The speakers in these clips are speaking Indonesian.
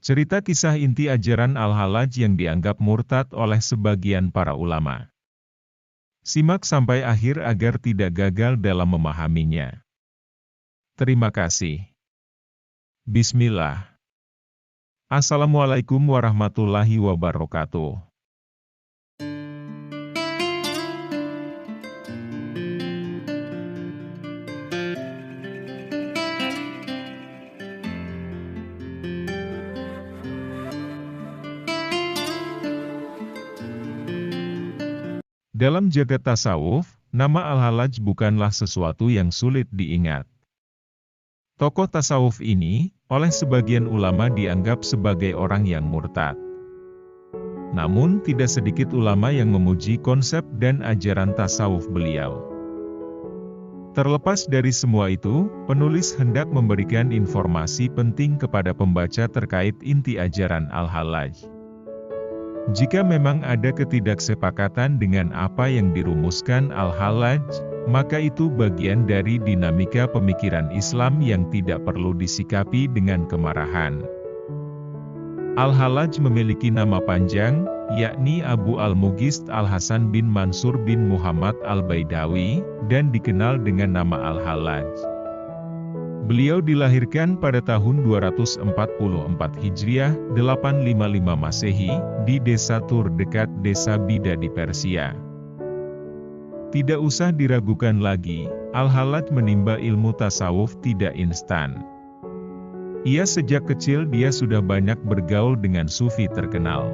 Cerita kisah inti ajaran Al-Hallaj yang dianggap murtad oleh sebagian para ulama. Simak sampai akhir agar tidak gagal dalam memahaminya. Terima kasih. Bismillah. Assalamualaikum warahmatullahi wabarakatuh. Dalam jagat tasawuf, nama Al-Hallaj bukanlah sesuatu yang sulit diingat. Tokoh tasawuf ini, oleh sebagian ulama dianggap sebagai orang yang murtad. Namun, tidak sedikit ulama yang memuji konsep dan ajaran tasawuf beliau. Terlepas dari semua itu, penulis hendak memberikan informasi penting kepada pembaca terkait inti ajaran Al-Hallaj. Jika memang ada ketidaksepakatan dengan apa yang dirumuskan Al-Hallaj, maka itu bagian dari dinamika pemikiran Islam yang tidak perlu disikapi dengan kemarahan. Al-Hallaj memiliki nama panjang, yakni Abu Al-Mughith Al-Hasan bin Mansur bin Muhammad Al-Baidawi, dan dikenal dengan nama Al-Hallaj. Beliau dilahirkan pada tahun 244 Hijriah, 855 Masehi, di desa Tur dekat desa Bida di Persia. Tidak usah diragukan lagi, Al-Hallaj menimba ilmu tasawuf tidak instan. Ia sejak kecil dia sudah banyak bergaul dengan sufi terkenal.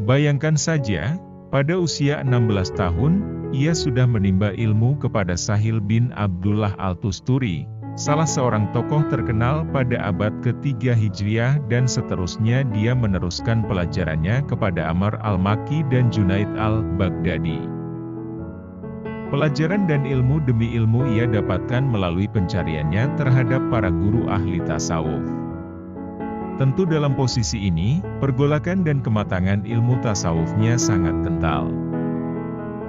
Bayangkan saja, pada usia 16 tahun, ia sudah menimba ilmu kepada Sahil bin Abdullah Al-Tusturi, salah seorang tokoh terkenal pada abad ke-3 Hijriah, dan seterusnya dia meneruskan pelajarannya kepada Amr Al-Makki dan Junaid Al-Baghdadi. Pelajaran dan ilmu demi ilmu ia dapatkan melalui pencariannya terhadap para guru ahli tasawuf. Tentu dalam posisi ini, pergolakan dan kematangan ilmu tasawufnya sangat kental.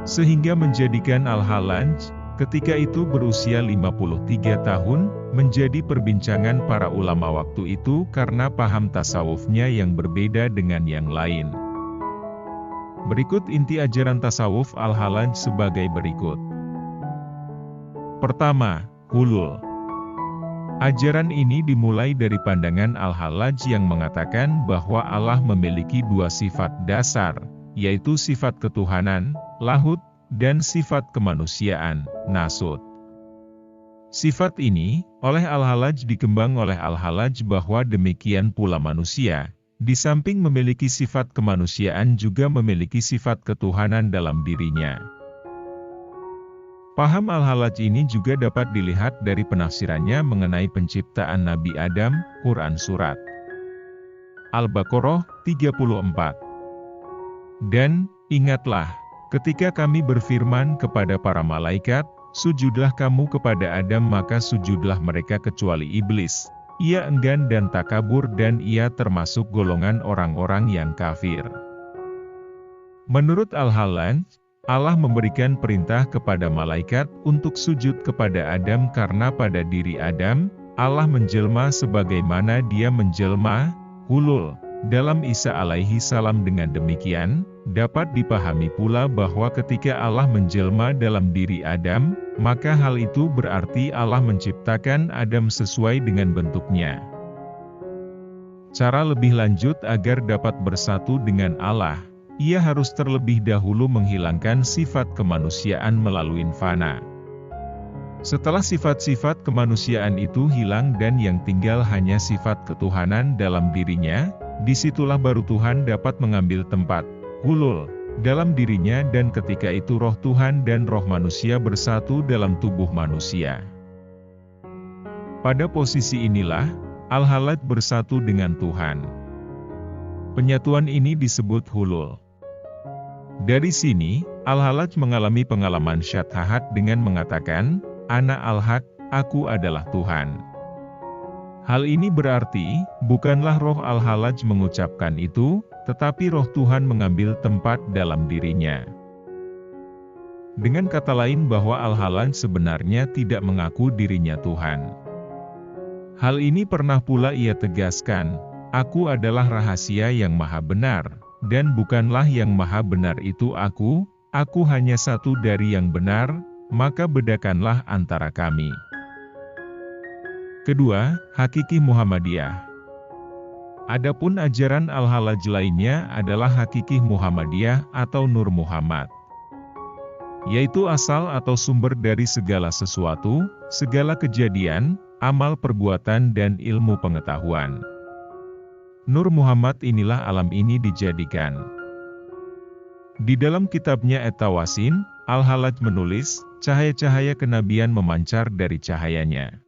Sehingga menjadikan Al-Hallaj, ketika itu berusia 53 tahun, menjadi perbincangan para ulama waktu itu karena paham tasawufnya yang berbeda dengan yang lain. Berikut inti ajaran tasawuf Al-Hallaj sebagai berikut. Pertama, hulul. Ajaran ini dimulai dari pandangan Al-Hallaj yang mengatakan bahwa Allah memiliki dua sifat dasar, yaitu sifat ketuhanan, lahut, dan sifat kemanusiaan, nasut. Sifat ini, oleh Al-Hallaj dikembang oleh Al-Hallaj bahwa demikian pula manusia, di samping memiliki sifat kemanusiaan juga memiliki sifat ketuhanan dalam dirinya. Paham Al-Hallaj ini juga dapat dilihat dari penafsirannya mengenai penciptaan Nabi Adam, Quran Surat Al-Baqarah 34. Dan, ingatlah, ketika kami berfirman kepada para malaikat, sujudlah kamu kepada Adam, maka sujudlah mereka kecuali iblis. Ia enggan dan takabur dan ia termasuk golongan orang-orang yang kafir. Menurut Al-Hallaj, Allah memberikan perintah kepada malaikat untuk sujud kepada Adam karena pada diri Adam, Allah menjelma sebagaimana dia menjelma, hulul, dalam Isa alaihi salam. Dengan demikian, dapat dipahami pula bahwa ketika Allah menjelma dalam diri Adam, maka hal itu berarti Allah menciptakan Adam sesuai dengan bentuknya. Cara lebih lanjut agar dapat bersatu dengan Allah, ia harus terlebih dahulu menghilangkan sifat kemanusiaan melalui fana. Setelah sifat-sifat kemanusiaan itu hilang dan yang tinggal hanya sifat ketuhanan dalam dirinya, disitulah baru Tuhan dapat mengambil tempat, hulul, dalam dirinya, dan ketika itu roh Tuhan dan roh manusia bersatu dalam tubuh manusia. Pada posisi inilah, Al-Hallaj bersatu dengan Tuhan. Penyatuan ini disebut hulul. Dari sini, Al-Hallaj mengalami pengalaman syathahat dengan mengatakan, Ana al-Haq, aku adalah Tuhan. Hal ini berarti, bukanlah roh Al-Hallaj mengucapkan itu, tetapi roh Tuhan mengambil tempat dalam dirinya. Dengan kata lain bahwa Al-Hallaj sebenarnya tidak mengaku dirinya Tuhan. Hal ini pernah pula ia tegaskan, Aku adalah rahasia yang maha benar, dan bukanlah yang maha benar itu aku hanya satu dari yang benar, maka bedakanlah antara kami. Kedua, hakiki Muhammadiyah. Adapun ajaran Al-Hallaj lainnya adalah hakiki Muhammadiyah atau Nur Muhammad, yaitu asal atau sumber dari segala sesuatu, segala kejadian, amal perbuatan dan ilmu pengetahuan. Nur Muhammad inilah alam ini dijadikan. Di dalam kitabnya At-Tawasin, Al-Hallaj menulis, cahaya-cahaya kenabian memancar dari cahayanya.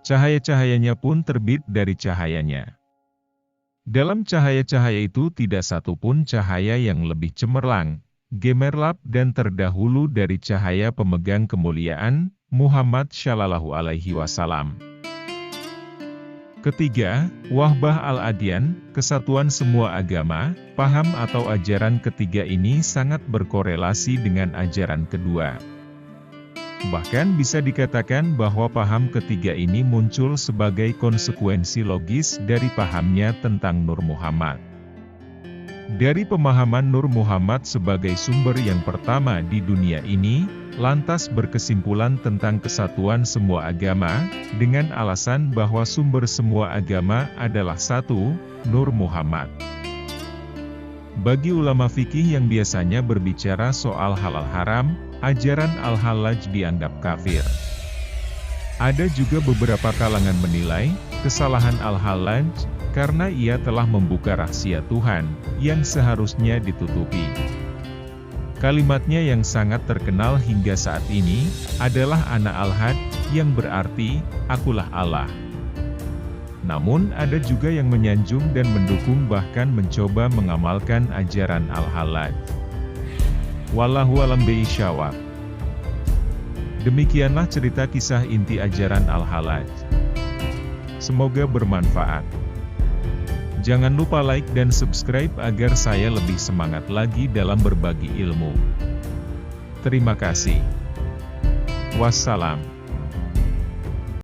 Cahaya-cahayanya pun terbit dari cahayanya. Dalam cahaya-cahaya itu tidak satu pun cahaya yang lebih cemerlang, gemerlap dan terdahulu dari cahaya pemegang kemuliaan, Muhammad Shallallahu Alaihi Wasallam. Ketiga, wahbah al-adyan, kesatuan semua agama. Paham atau ajaran ketiga ini sangat berkorelasi dengan ajaran kedua. Bahkan bisa dikatakan bahwa paham ketiga ini muncul sebagai konsekuensi logis dari pahamnya tentang Nur Muhammad. Dari pemahaman Nur Muhammad sebagai sumber yang pertama di dunia ini, lantas berkesimpulan tentang kesatuan semua agama, dengan alasan bahwa sumber semua agama adalah satu, Nur Muhammad. Bagi ulama fikih yang biasanya berbicara soal halal haram, ajaran Al-Hallaj dianggap kafir. Ada juga beberapa kalangan menilai, kesalahan Al-Hallaj, karena ia telah membuka rahasia Tuhan, yang seharusnya ditutupi. Kalimatnya yang sangat terkenal hingga saat ini, adalah Ana Al-Had, yang berarti, akulah Allah. Namun ada juga yang menyanjung dan mendukung bahkan mencoba mengamalkan ajaran Al-Hallaj. Wallahu a'lam bishawab. Demikianlah cerita kisah inti ajaran Al-Hallaj. Semoga bermanfaat. Jangan lupa like dan subscribe agar saya lebih semangat lagi dalam berbagi ilmu. Terima kasih. Wassalam.